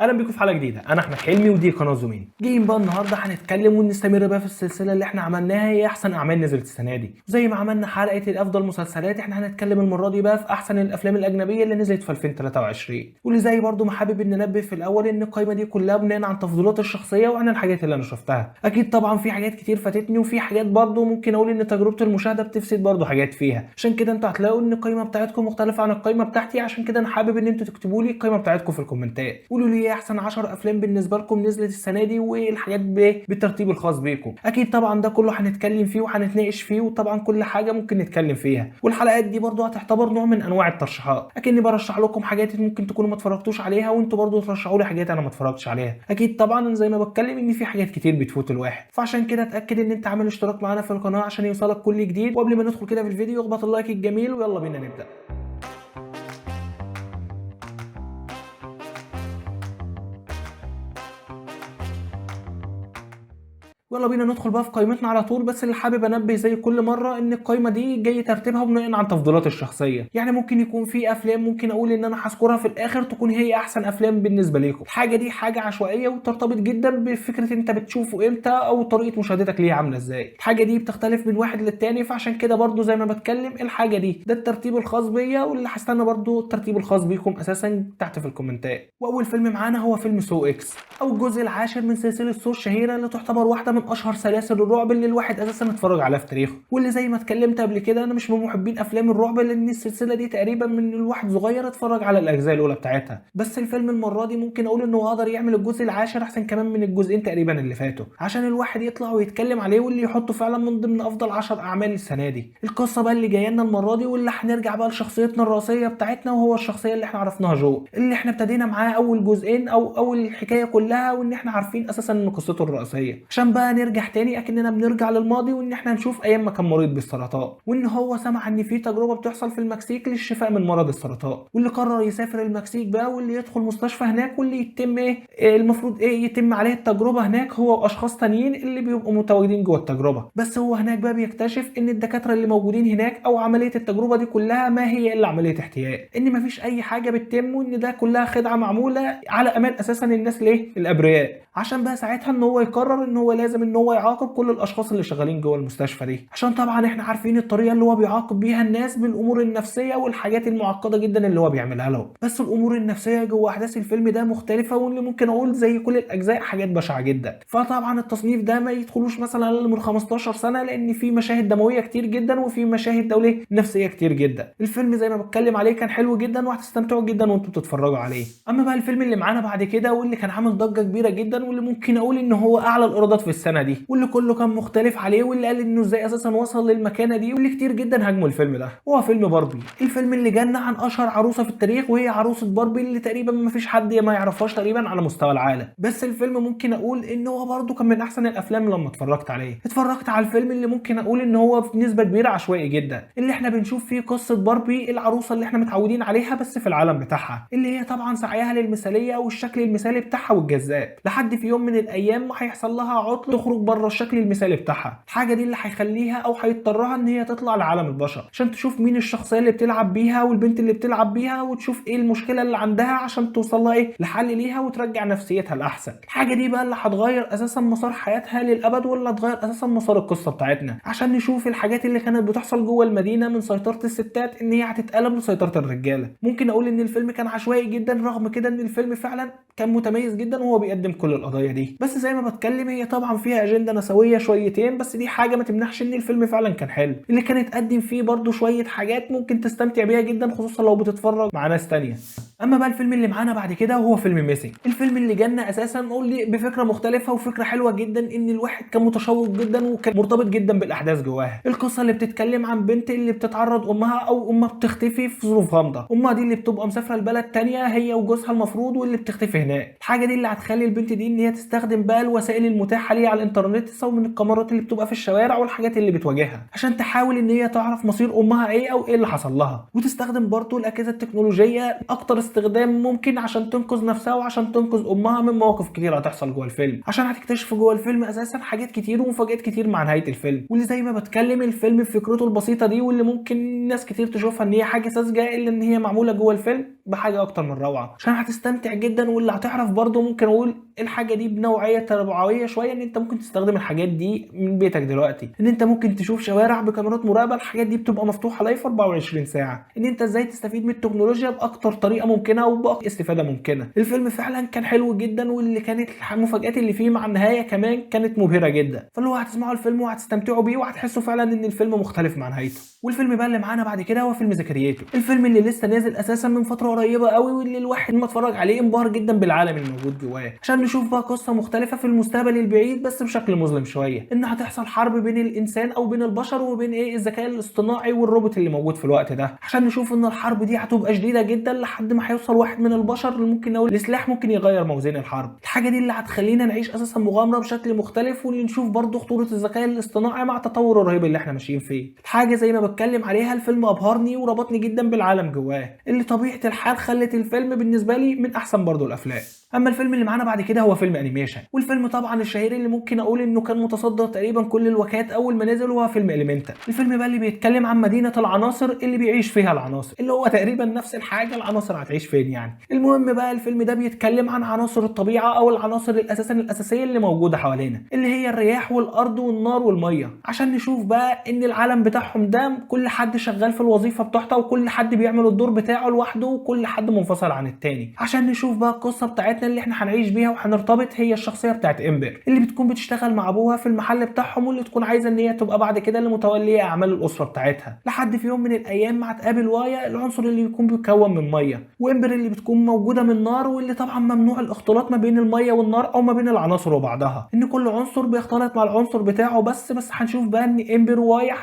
اهلا بيكم في حلقه جديده. انا احمد حلمي ودي قناه زومين. جايين بقى النهارده هنتكلم ونستمر بقى في السلسله اللي احنا عملناها، هي احسن اعمال نزلت السنه دي. زي ما عملنا حلقه الافضل مسلسلات، احنا هنتكلم المره دي بقى في احسن الافلام الاجنبيه اللي نزلت في 2023. واللي زي برضو ما حابب ان ننبه في الاول ان القائمه دي كلها بناء عن تفضيلاتي الشخصيه وعن الحاجات اللي انا شفتها. اكيد طبعا في حاجات كتير فاتتني، وفي حاجات برضو ممكن اقول ان تجربه المشاهده بتفسد برضو حاجات فيها. عشان كده انتوا هتلاقوا ان القائمه بتاعتكم مختلفه عن القائمه بتاعتي. عشان كده انا حابب ان انتوا تكتبوا لي القائمه بتاعتكم في الكومنتات، قولوا لي ايه احسن 10 افلام بالنسبه لكم نزلت السنه دي، وايه الحاجات بالترتيب الخاص بيكم. اكيد طبعا ده كله هنتكلم فيه وهنتناقش فيه، وطبعا كل حاجه ممكن نتكلم فيها. والحلقات دي برضو هتعتبر نوع من انواع الترشيحات، اكني برشح لكم حاجات ممكن تكونوا ما اتفرجتوش عليها، وانتوا برضو ترشحوا لي حاجات انا ما اتفرجتش عليها. اكيد طبعا زي ما بتكلم ان في حاجات كتير بتفوت الواحد، فعشان كده اتاكد ان انت عامل اشتراك معانا في القناه عشان يوصلك كل جديد. وقبل ما ندخل كده في الفيديو اخبط اللايك الجميل ويلا بينا نبدا. يلا بينا ندخل بقى في قائمتنا على طول. بس اللي حابب انبه زي كل مره ان القائمه دي جاي ترتيبها بناء عن تفضيلاتي الشخصيه. يعني ممكن يكون في افلام ممكن اقول ان انا هذكرها في الاخر تكون هي احسن افلام بالنسبه ليكم. الحاجه دي حاجه عشوائيه وترتبط جدا بفكره انت بتشوفه امتى او طريقه مشاهدتك ليه عامله ازاي. الحاجه دي بتختلف من واحد للتاني، فعشان كده برضو زي ما بتكلم الحاجه دي ده الترتيب الخاص بيا، واللي هستنى برضو الترتيب الخاص بيكم اساسا تحت في الكومنتات. واول فيلم معانا هو فيلم سو اكس، او الجزء العاشر من سلسله سو الشهيره اللي تعتبر واحده من اشهر سلاسل الرعب اللي الواحد اساسا اتفرج عليها في تاريخه. واللي زي ما اتكلمت قبل كده انا مش من محبين افلام الرعب، لان السلسله دي تقريبا من الواحد صغير اتفرج على الاجزاء الاولى بتاعتها. بس الفيلم المره دي ممكن اقول انه قدر يعمل الجزء العاشر احسن كمان من الجزئين تقريبا اللي فاتوا، عشان الواحد يطلع ويتكلم عليه واللي يحطه فعلا من ضمن افضل 10 اعمال السنه دي. القصه بقى اللي جايه لنا المره دي، واللي هنرجع بقى لشخصيتنا الرئيسيه بتاعتنا، وهو الشخصيه اللي احنا عرفناها جو، اللي احنا ابتدينا معاه اول جزئين او اول الحكايه كلها، وان احنا عارفين اساسا ان قصته الرئيسيه. عشان بقى نرجع تاني اكننا بنرجع للماضي، وان احنا نشوف ايام ما كان مريض بالسرطان، وان هو سمع ان في تجربه بتحصل في المكسيك للشفاء من مرض السرطان، واللي قرر يسافر المكسيك بقى، واللي يدخل مستشفى هناك، واللي يتم المفروض يتم عليه التجربه هناك هو واشخاص تانيين اللي بيبقوا متواجدين جوه التجربه. بس هو هناك بقى بيكتشف ان الدكاتره اللي موجودين هناك او عمليه التجربه دي كلها ما هي الا عمليه احتيال، ان مفيش اي حاجه بتتم، وان ده كلها خدعه معموله على امان اساسا الناس ليه الابرياء. عشان بقى ساعتها ان هو يقرر ان هو لازم ان هو يعاقب كل الاشخاص اللي شغالين جوه المستشفى دي، عشان طبعا احنا عارفين الطريقه اللي هو بيعاقب بيها الناس بالامور النفسيه والحاجات المعقده جدا اللي هو بيعملها لهم. بس الامور النفسيه جوه احداث الفيلم ده مختلفه، واللي ممكن اقول زي كل الاجزاء حاجات بشعه جدا. فطبعا التصنيف ده ما يدخلوش مثلا اقل من 15 سنه، لان في مشاهد دمويه كتير جدا وفي مشاهد دوليه نفسيه كتير جدا. الفيلم زي ما بتكلم عليه كان حلو جدا وهتستمتعوا جدا وانتم بتتفرجوا عليه. اما بقى الفيلم اللي معانا بعد كده، واللي كان عامل ضجه كبيره جدا، واللي ممكن اقول ان هو اعلى الايرادات في السنه دي، واللي كله كان مختلف عليه، واللي قال انه ازاي اساسا وصل للمكانه دي، واللي كتير جدا هاجموا الفيلم ده، هو فيلم باربي. الفيلم اللي جانا عن اشهر عروسه في التاريخ، وهي عروسه باربي اللي تقريبا ما فيش حد ما يعرفهاش تقريبا على مستوى العالم. بس الفيلم ممكن اقول ان هو برده كان من احسن الافلام لما اتفرجت عليه. اتفرجت على الفيلم اللي ممكن اقول ان هو بنسبه كبيره عشوائي جدا، اللي احنا بنشوف فيه قصه باربي العروسه اللي احنا متعودين عليها بس في العالم بتاعها، اللي هي طبعا سعيها للمثاليه والشكل المثالي بتاعها والجذاب، لحد في يوم من الايام ما هيحصل لها عطل تخرج بره الشكل المثالي بتاعها. الحاجه دي اللي هيخليها او هيضطرها ان هي تطلع لعالم البشر عشان تشوف مين الشخصيه اللي بتلعب بيها والبنت اللي بتلعب بيها، وتشوف ايه المشكله اللي عندها عشان توصل لها لحل ليها وترجع نفسيتها الاحسن. الحاجه دي بقى اللي هتغير اساسا مسار حياتها للابد، ولا هتغير اساسا مسار القصه بتاعتنا، عشان نشوف الحاجات اللي كانت بتحصل جوه المدينه من سيطره الستات ان هي هتتقلب لسيطره الرجاله. ممكن اقول ان الفيلم كان عشوائي جدا، رغم كده ان الفيلم فعلا كان متميز جدا وهو بيقدم كل القضايا دي. بس زي ما بتكلم هي طبعا فيها اجنده نسويه شويتين، بس دي حاجه ما تمنعش ان الفيلم فعلا كان حلو، اللي كان اتقدم فيه برضو شويه حاجات ممكن تستمتع بيها جدا، خصوصا لو بتتفرج مع ناس تانية. اما بقى الفيلم اللي معانا بعد كده وهو فيلم ميسنج، الفيلم اللي جانا اساسا نقول لي بفكره مختلفه وفكره حلوه جدا، ان الواحد كان متشوق جدا وكان مرتبط جدا بالاحداث جواها. القصه اللي بتتكلم عن بنت اللي بتتعرض امها او امها بتختفي في ظروف غامضه، امها دي اللي بتبقى مسافره لبلد تانية هي وجوزها المفروض، واللي بتختفي هناك. الحاجه دي اللي هتخلي البنت دي ان هي تستخدم بقى الوسائل المتاحه ليها على الانترنت، سواء من الكاميرات اللي بتبقى في الشوارع والحاجات اللي بتواجهها، عشان تحاول ان هي تعرف مصير امها ايه او ايه اللي حصل لها، وتستخدم برضو الاجهزه التكنولوجيه اكتر استخدام ممكن عشان تنقذ نفسها وعشان تنقذ امها من مواقف كتير هتحصل جوه الفيلم، عشان هتكتشف جوه الفيلم اساسا حاجات كتير ومفاجآت كتير مع نهايه الفيلم. واللي زي ما بتكلم الفيلم بفكرته البسيطه دي، واللي ممكن ناس كتير تشوفها ان هي حاجه ساذجه، الا ان هي معموله جوه الفيلم بحاجه اكتر من روعه، عشان هتستمتع جدا. واللي هتعرف برضه ممكن اقول الحاجه دي بنوعيه تبعويه شويه، ان انت ممكن تستخدم الحاجات دي من بيتك دلوقتي، ان انت ممكن تشوف شوارع بكاميرات مراقبه. الحاجات دي بتبقى مفتوحه لايف 24 ساعه، ان انت ازاي تستفيد من التكنولوجيا باكتر طريقه ممكنه وباقصى استفاده ممكنه. الفيلم فعلا كان حلو جدا، واللي كانت المفاجات اللي فيه مع النهايه كمان كانت مبهره جدا. فاللي هو هتسمعوا الفيلم وهتستمتعوا بيه وهتحسوا فعلا ان الفيلم مختلف مع نهايته. والفيلم بقى اللي معانا بعد كده هو فيلم زكرياتو، الفيلم اللي لسه نازل اساسا من فتره قريبه قوي، واللي الواحد لما اتفرج عليه انبهر جدا بالعالم الموجود جواه. عشان نشوف بقى قصه مختلفه في المستقبل البعيد بس بشكل مظلم شويه، ان هتحصل حرب بين الانسان او بين البشر وبين الذكاء الاصطناعي والروبوت اللي موجود في الوقت ده. عشان نشوف ان الحرب دي هتبقى شديده جدا لحد ما هيوصل واحد من البشر اللي ممكن نقول السلاح ممكن يغير موازين الحرب. الحاجه دي اللي هتخلينا نعيش اساسا مغامره بشكل مختلف، واللي نشوف برضه خطوره الذكاء الاصطناعي مع التطور الرهيب اللي احنا ماشيين فيه. الحاجه زي ما بتكلم عليها، الفيلم ابهرني وربطني جدا بالعالم جواه، اللي طبيعه الحال خلت الفيلم بالنسبه لي من احسن برضه الافلام. اما الفيلم اللي معانا بعد كده هو فيلم انيميشن، والفيلم طبعا الشهير اللي ممكن اقول انه كان متصدر تقريبا كل الوكالات اول ما نزل، وهو فيلم إليمنتال. الفيلم بقى اللي بيتكلم عن مدينه العناصر اللي بيعيش فيها العناصر، اللي هو تقريبا نفس الحاجه العناصر هتعيش فين يعني. المهم بقى الفيلم ده بيتكلم عن عناصر الطبيعه او العناصر الاساسيه اللي موجوده حوالينا، اللي هي الرياح والارض والنار والميه. عشان نشوف بقى ان العالم بتاعهم ده كل حد شغال في الوظيفه بتاعته، وكل حد بيعمل الدور بتاعه لوحده، وكل حد منفصل عن التاني. عشان نشوف بقى القصه بتاعتنا اللي احنا هنعيش بيها وهنرتبط، هي الشخصيه بتاعت امبر اللي بتكون بتشتغل مع ابوها في المحل بتاعهم، واللي تكون عايزه ان هي تبقى بعد كده اللي متوليه اعمال الاسره بتاعتها. لحد في يوم من الايام ما هتقابل وايا، العنصر اللي بيكون بيتكون من ميه، وامبر اللي بتكون موجوده من نار، واللي طبعا ممنوع الاختلاط ما بين الميه والنار او ما بين العناصر وبعضها، ان كل عنصر بيختلط مع العنصر بتاعه. بس هنشوف بقى ان امبر ووايا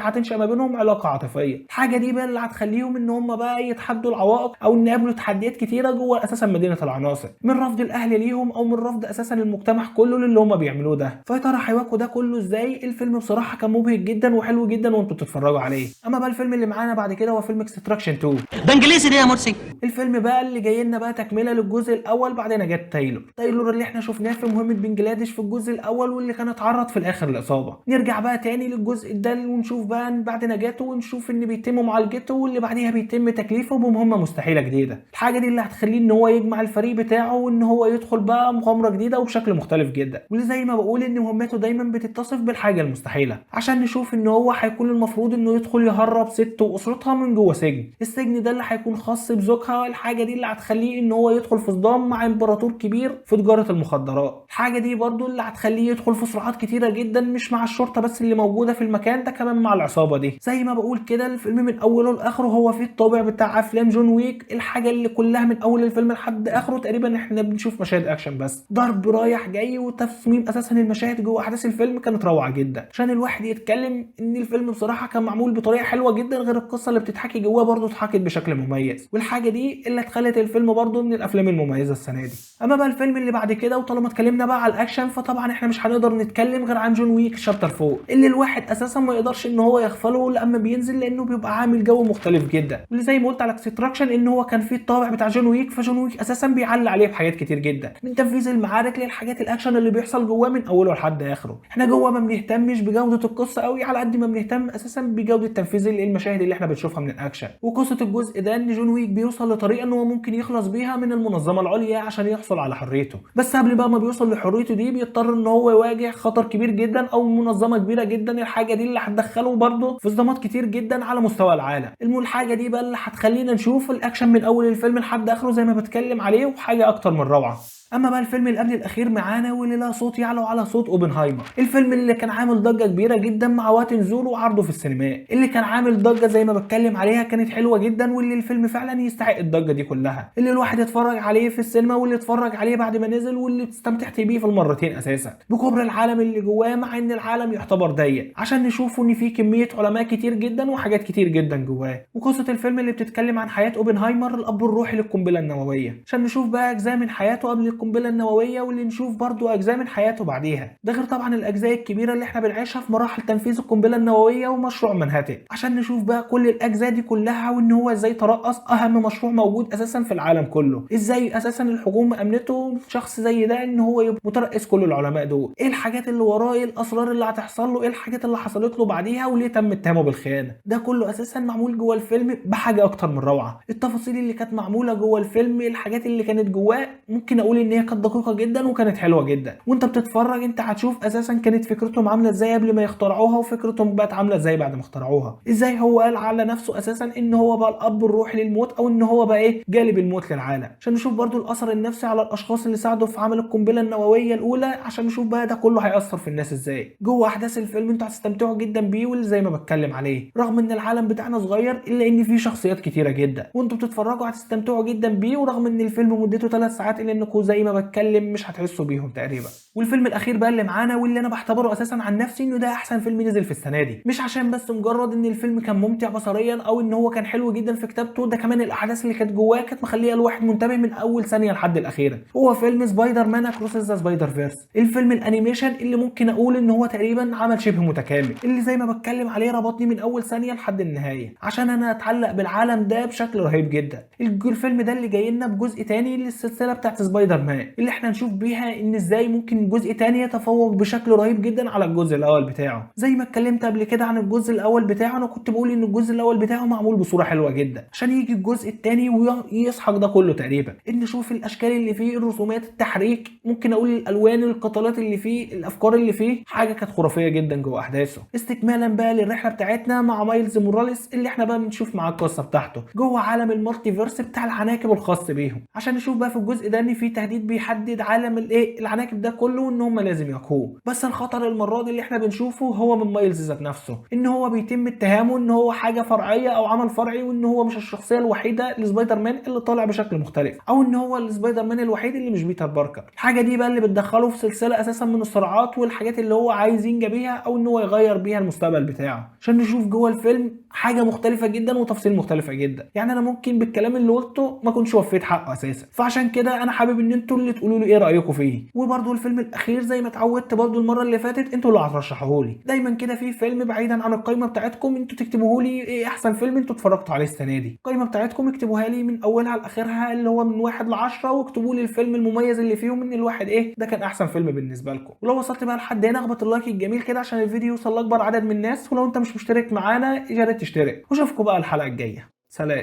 هتنشأ ما بينهم علاقه عاطفيه. الحاجه دي بقى اللي هتخليهم ان هم بقى يتحدوا العوائق او ان يقابلوا تحديات كتيره جوه اساسا مدينه العناصر، من رفض الاهل ليهم او من رفض اساسا المجتمع كله للي هم بيعملوه ده. فيا ترى هيواجهوا ده كله ازاي؟ الفيلم بصراحه كان مبهج جدا وحلو جدا وانتوا بتتفرجوا عليه. اما بقى الفيلم اللي معانا بعد كده هو فيلم اكستراكشن 2. ده انجليزي دي يا مرسي. الفيلم بقى اللي جاي لنا بقى تكمله للجزء الاول بعد نجاة تايلور اللي احنا شفناه في مهمه بنجلاديش في الجزء الاول، واللي كان اتعرض في الاخر لاصابه. نرجع بقى تاني للجزء ده ونشوف بقى بعد نجاته، ونشوف ان بيتم معالجته، واللي بعديها بيتم تكليفه بمهمه مستحيله جديده. الحاجه دي اللي هتخليه ان هو يجمع الفريق بتاعه، وان هو يدخل بقى مغامره جديده وبشكل مختلف جدا. واللي زي ما بقول ان مهمته دايما بتتصف بالحاجه المستحيله، عشان نشوف ان هو هيكون المفروض انه يدخل يهرب ست واسرتها من جوه السجن ده اللي هيكون خاص بزوجها. الحاجه دي اللي هتخليه ان هو يدخل في صدام مع امبراطور كبير في تجاره المخدرات. الحاجه دي برضو اللي هتخليه يدخل في صراعات كتيره جدا، مش مع الشرطه بس اللي موجوده في المكان ده، كمان مع العصابه دي. زي ما بقول كده الفيلم من اوله لاخره هو فيه الطابع بتاع افلام جون ويك. الحاجه اللي كلها من اول الفيلم لحد اخره تقريبا احنا بنشوف مشاهد اكشن بس، ضرب رايح جاي، وتصميم اساسا المشاهد جوه احداث الفيلم كانت روعه جدا. عشان الواحد يتكلم ان الفيلم بصراحه كان معمول بطريقه حلوه جدا، غير القصه اللي بتتحكي جواه برضو اتحكت بشكل مميز. والحاجه دي اللي خلت الفيلم برضو من الافلام المميزه السنه دي. اما بقى الفيلم اللي بعد كده، وطالما اتكلمنا بقى على الاكشن، فطبعا احنا مش هنقدر نتكلم غير عن جون ويك شابتر 4، اللي الواحد اساسا ما يقدرش ان هو يغفله لما بينزل، لانه بيبقى عامل جو مختلف جدا. واللي زي ما قلت على اكستراكشن ان هو كان فيه الطابع بتاع جون ويك، فجون ويك اساسا بيعلي عليه بحاجات كتير جدا، من تنفيذ المعارك للحاجات الاكشن اللي بيحصل جواه من اوله لحد اخره. احنا جوه ما بنهتمش بجوده القصه قوي على قد ما بنهتم اساسا بجوده تنفيذ المشاهد اللي احنا بنشوفها من الاكشن. وقصه الجزء ده ان جون ويك بيوصل لطريقه ان هو ممكن يخلص بيها من المنظمه العليا عشان يحصل على حريته. بس قبل بقى ما بيوصل لحريته دي بيضطر ان هو يواجه خطر كبير جدا او منظمه كبيره جدا. الحاجه دي اللي هتدخله برضه في صدمات كتير جدا على مستوى العالم. الحاجه دي بقى اللي هتخلينا نشوف الاكشن من اول الفيلم لحد اخره زي ما بتكلم عليه، وحاجه اكتر من روعه. اما بقى الفيلم اللي قبل الاخير معانا واللي لا صوت يعلو على صوت اوبنهايمر، الفيلم اللي كان عامل ضجه كبيره جدا مع وقت نزوله وعرضه في السينمات، اللي كان عامل ضجه زي ما بتكلم عليها كانت حلوه جدا، واللي الفيلم فعلا يستحق الضجه دي كلها، اللي الواحد يتفرج عليه في السينما واللي اتفرج عليه بعد ما نزل، واللي استمتعت بيه في المرتين اساسا بكبر العالم اللي جواه، مع ان العالم يعتبر ضيق، عشان نشوفوا ان فيه كميه علماء كتير جدا وحاجات كتير جدا جواه. وقصه الفيلم اللي بتتكلم عن حياه اوبنهايمر الاب الروحي للقنبله النوويه، عشان نشوف بقى اجزاء من حياته قبل القنبله النوويه، واللي نشوف برضو اجزاء من حياته بعديها. ده غير طبعا الاجزاء الكبيره اللي احنا بنعيشها في مراحل تنفيذ القنبله النوويه ومشروع مانهاتن، عشان نشوف بقى كل الاجزاء دي كلها، وان هو ازاي ترأس اهم مشروع موجود اساسا في العالم كله، ازاي اساسا الحكومه امنته شخص زي ده ان هو يبقى مترأس كل العلماء دول، ايه الحاجات اللي وراه، ايه الاسرار اللي هتحصل له، ايه الحاجات اللي حصلت له بعديها، وليه تم اتهامه بالخيانه. ده كله اساسا معمول جوه الفيلم بحاجه اكتر من روعه. التفاصيل اللي كانت معموله جوه الفيلم، الحاجات اللي كانت جواه، ممكن اقول ان هي كانت دقيقه جدا وكانت حلوه جدا. وانت بتتفرج انت هتشوف اساسا كانت فكرتهم عامله ازاي قبل ما يخترعوها، وفكرتهم بقت عامله ازاي بعد ما اخترعوها. ازاي هو قال على نفسه اساسا ان هو بقى الاب الروحي للموت، او ان هو بقى ايه جالب الموت للعالم، عشان نشوف برضو الاثر النفسي على الاشخاص اللي ساعدوا في عمل القنبله النوويه الاولى، عشان نشوف بقى ده كله هيأثر في الناس ازاي. جوه احداث الفيلم انتوا هتستمتعوا جدا بيه، واللي زي ما بتكلم عليه رغم ان العالم بتاعنا صغير الا ان فيه شخصيات كتيره جدا، وانتوا بتتفرجوا هتستمتعوا جدا بيه، ورغم ان الفيلم مدته 3 ساعات الا انكم زي ما بتكلم مش هتحسوا بيهم تقريبا. والفيلم الاخير بقى اللي معانا، واللي انا بعتبره اساسا عن نفسي انه ده احسن فيلم نزل في السنه دي، مش عشان بس مجرد ان الفيلم كان ممتع بصريا او ان هو كان حلو جدا في كتابته، ده كمان الاحداث اللي كانت جواه كانت مخليه الواحد منتبه من اول ثانيه لحد الاخيره. هو فيلم سبايدر مان اكروس ذا سبايدر فيرس، الفيلم الانيميشن اللي ممكن اقول ان هو تقريبا عمل شبه متكامل، اللي زي ما بتكلم عليه ربطني من اول ثانيه لحد النهايه، عشان انا اتعلق بالعالم ده بشكل رهيب جدا. الفيلم ده اللي جاي لنا بجزء تاني للسلسله بتاعت سبايدر مان، اللي احنا نشوف بيها ان ازاي ممكن جزء تاني يتفوق بشكل رهيب جدا على الجزء الاول بتاعه. زي ما اتكلمت قبل كده عن الجزء الاول بتاعه، انا كنت بقول ان الجزء الاول بتاعه معمول بصوره حلوه جدا، عشان يجي الجزء التاني ويسحق ده كله تقريبا، ان نشوف الاشكال اللي فيه، الرسومات، التحريك، ممكن اقول الالوان، القتالات اللي فيه، الافكار اللي فيه، حاجه كانت خرافيه جدا جوه احداثه. استكمالا بقى للرحله بتاعتنا مع مايلز موراليس، اللي احنا بقى بنشوف مع القصه بتاعته جوه عالم المالتي فيرس بتاع العناكب الخاص بيهم، عشان نشوف بقى في الجزء ده ان في تهديد بيحدد عالم الايه العناكب ده كله، ان هم لازم يواجهوه. بس الخطر المره دي اللي احنا بنشوفه هو من مايلز ذات نفسه، ان هو بيتم اتهامه ان هو حاجه فرعيه او عمل فرعي، وان هو مش الشخصيه الوحيده لسبايدر مان اللي طالع بشكل مختلف، او ان هو السبايدر مان الوحيد اللي مش بيتر باركر. الحاجه دي بقى اللي بتدخله في سلسله اساسا من الصراعات والحاجات اللي هو عايز ينجى بيها، او ان هو يغير بيها المستقبل بتاعه، عشان نشوف جوه الفيلم حاجه مختلفه جدا وتفاصيل مختلفه جدا. يعني انا ممكن بالكلام اللي قلته ما كنتش وفيت حقه اساسا، فعشان كده انا حابب ان انتوا اللي تقولوا لي ايه رايكم فيه. وبرده الفيلم الاخير زي ما اتعودت برده المره اللي فاتت، انتوا اللي هترشحوه لي دايما كده في فيلم بعيدا عن القائمه بتاعتكم، انتوا تكتبوه لي ايه احسن فيلم انتوا اتفرجتوا عليه السنه دي. القائمه بتاعتكم اكتبوها لي من اولها لاخرها، اللي هو من 1 ل 10، واكتبوا لي الفيلم المميز اللي فيهم من الواحد ايه ده كان احسن فيلم بالنسبه لكم. ولو وصلت بقى لحد هنا اخبط اللايك الجميل كده عشان الفيديو يوصل لاكبر عدد من الناس، ولو انت مش مشترك معانا يا ريت تشترك، واشوفكم بقى الحلقه الجايه. سلام.